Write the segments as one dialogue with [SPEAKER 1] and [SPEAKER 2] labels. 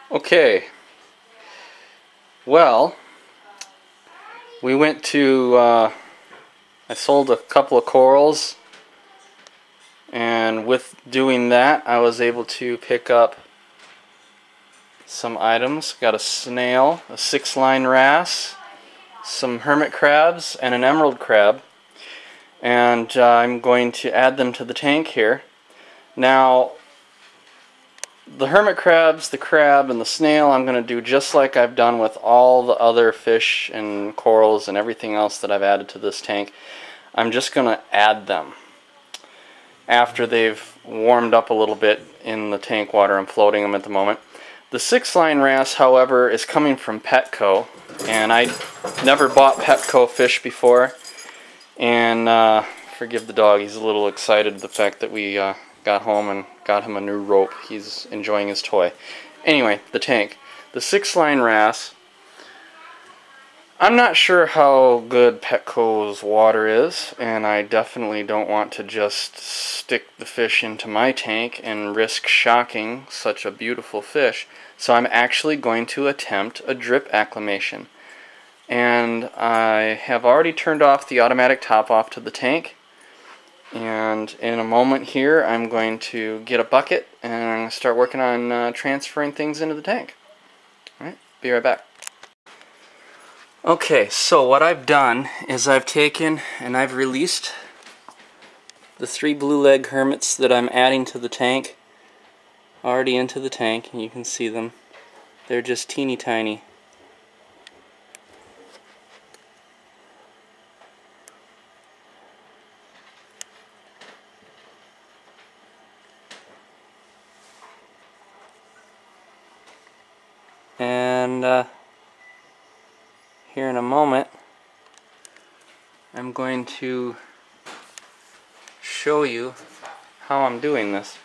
[SPEAKER 1] Okay, well, we went to, I sold a couple of corals, and with doing that I was able to pick up some items. Got a snail, a 6-line wrasse, some hermit crabs, and an emerald crab, and I'm going to add them to the tank here. Now, the hermit crabs, the crab, and the snail I'm going to do just like I've done with all the other fish and corals and everything else that I've added to this tank. I'm just going to add them after they've warmed up a little bit in the tank water. I'm floating them at the moment. The 6-line wrasse, however, is coming from Petco, and I never bought Petco fish before, and forgive the dog, he's a little excited the fact that we got home and got him a new rope. He's enjoying his toy. Anyway, the tank. The 6-line wrasse, I'm not sure how good Petco's water is, and I definitely don't want to just stick the fish into my tank and risk shocking such a beautiful fish. So I'm actually going to attempt a drip acclimation. And I have already turned off the automatic top off to the tank. And in a moment here, I'm going to get a bucket and I'm going to start working on transferring things into the tank. Alright, be right back. Okay, so what I've done is I've taken and I've released the 3 blue leg hermits that I'm adding to the tank already into the tank, and you can see them. They're just teeny tiny. And here in a moment I'm going to show you how I'm doing this.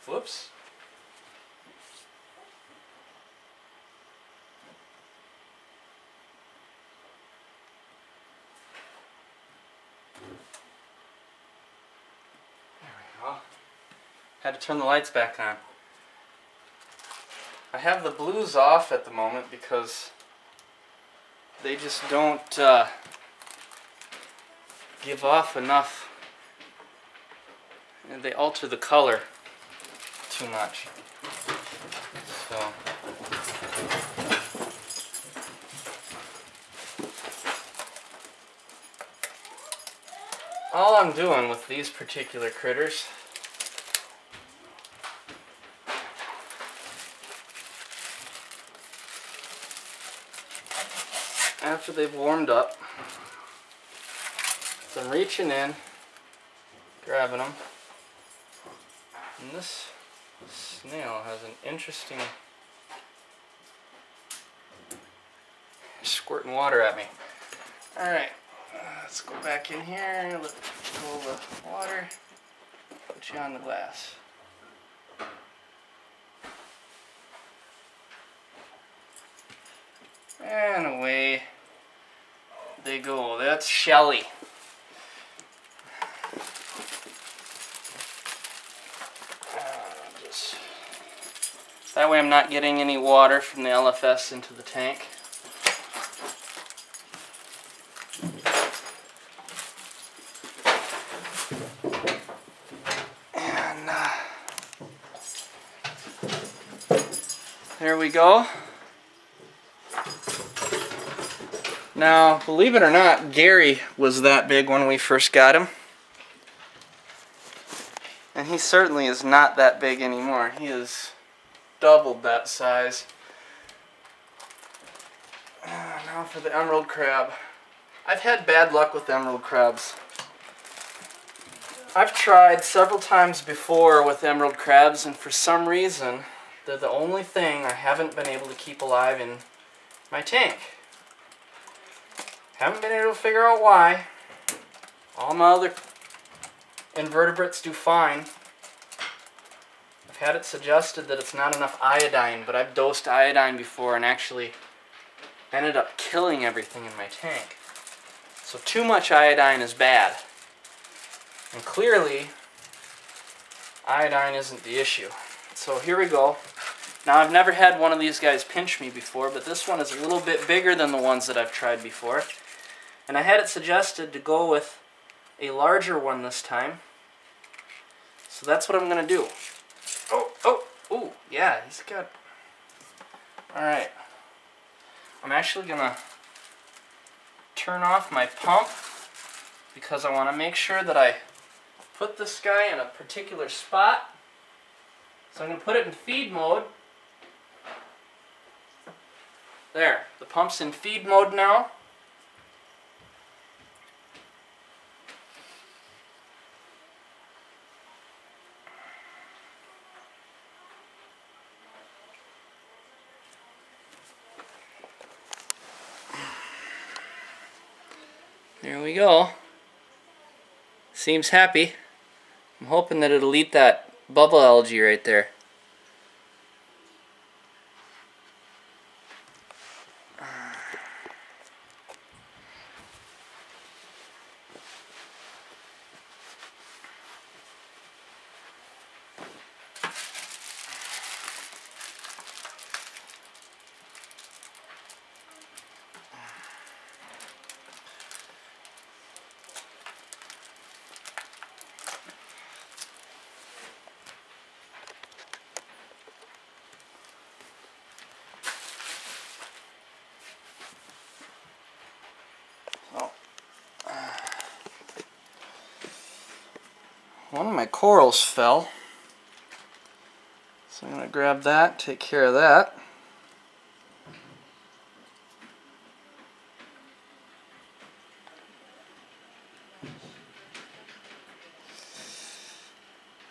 [SPEAKER 1] Whoops. Had to turn the lights back on. I have the blues off at the moment because they just don't give off enough, and they alter the color too much. So all I'm doing with these particular critters after they've warmed up, so I'm reaching in, grabbing them, and this snail has an interesting squirting water at me. Alright, let's go back in here, let go of the water, put you on the glass. And away they go. That's Shelly. That way I'm not getting any water from the LFS into the tank. And there we go. Now, believe it or not, Gary was that big when we first got him. And he certainly is not that big anymore. He is doubled that size. Now for the emerald crab. I've had bad luck with emerald crabs. I've tried several times before with emerald crabs, and for some reason they're the only thing I haven't been able to keep alive in my tank. Haven't been able to figure out why. All my other invertebrates do fine. I've had it suggested that it's not enough iodine, but I've dosed iodine before and actually ended up killing everything in my tank. So too much iodine is bad. And clearly, iodine isn't the issue. So here we go. Now I've never had one of these guys pinch me before, but this one is a little bit bigger than the ones that I've tried before. And I had it suggested to go with a larger one this time. So that's what I'm going to do. Oh, yeah, he's got... Alright. I'm actually going to turn off my pump because I want to make sure that I put this guy in a particular spot. So I'm going to put it in feed mode. There, the pump's in feed mode now. There we go. Seems happy. I'm hoping that it'll eat that bubble algae right there. One of my corals fell, so I'm going to grab that, take care of that.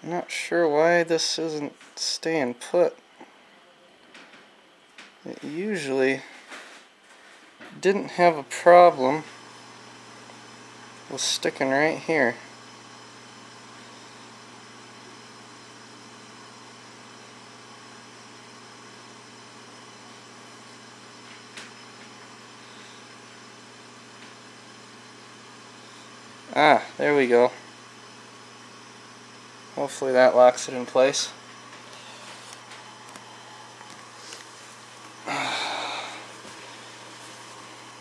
[SPEAKER 1] I'm not sure why this isn't staying put. It usually didn't have a problem with sticking right here. Ah, there we go. Hopefully that locks it in place.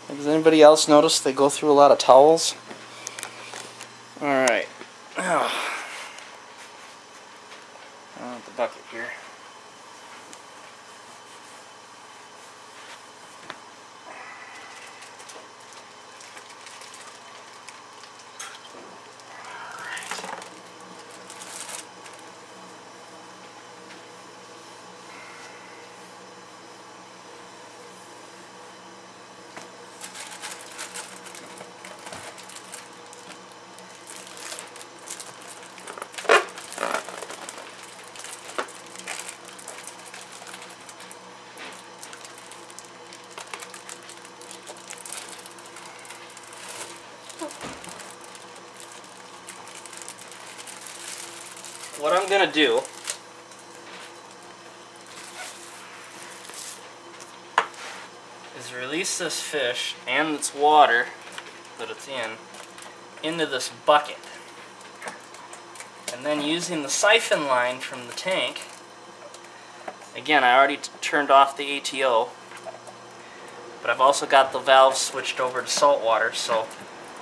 [SPEAKER 1] Does anybody else notice they go through a lot of towels? Alright. I want the bucket here. What I'm going to do is release this fish and its water that it's in into this bucket. And then using the siphon line from the tank, again, I already turned off the ATO, but I've also got the valve switched over to salt water, so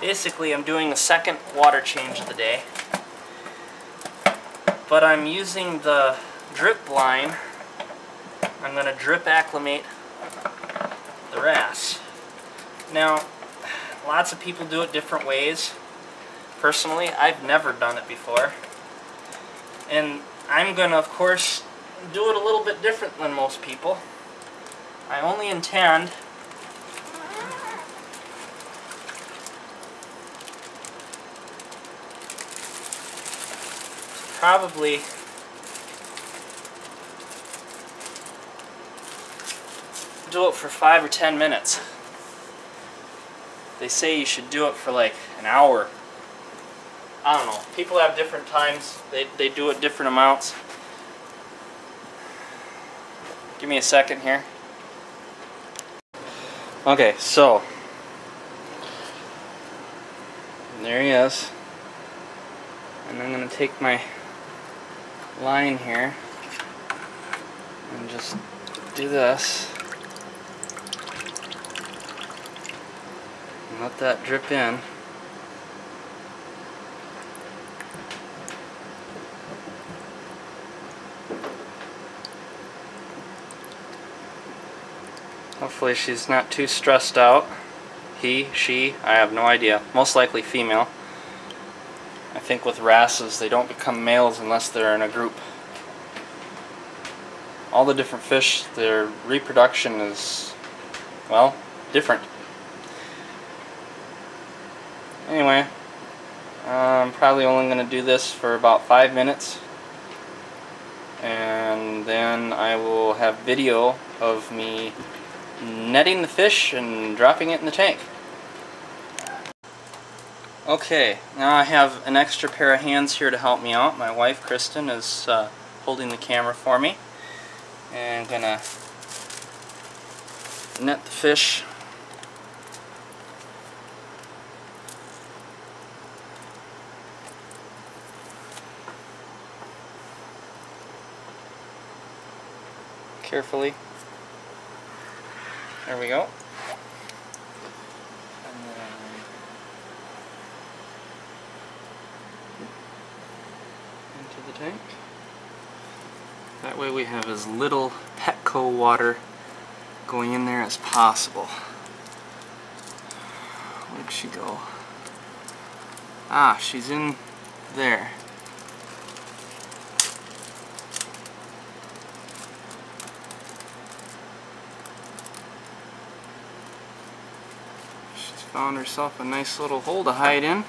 [SPEAKER 1] basically I'm doing the second water change of the day. But I'm using the drip line. I'm going to drip acclimate the wrasse. Now, lots of people do it different ways. Personally, I've never done it before. And I'm going to, of course, do it a little bit different than most people. I only intend probably do it for 5 or 10 minutes. They say you should do it for like an hour. I don't know. People have different times. They do it different amounts. Give me a second here. Okay, so There he is. And I'm going to take my line here and just do this. And let that drip in. Hopefully she's not too stressed out. He, she, I have no idea. Most likely female. I think with wrasses they don't become males unless they're in a group. All the different fish, their reproduction is, well, different. Anyway, I'm probably only going to do this for about 5 minutes. And then I will have video of me netting the fish and dropping it in the tank. Okay, now I have an extra pair of hands here to help me out. My wife, Kristen, is holding the camera for me. And I'm gonna net the fish. Carefully. There we go. And then into the tank. That way we have as little Petco water going in there as possible. Where'd she go? Ah, she's in there. She's found herself a nice little hole to hide in.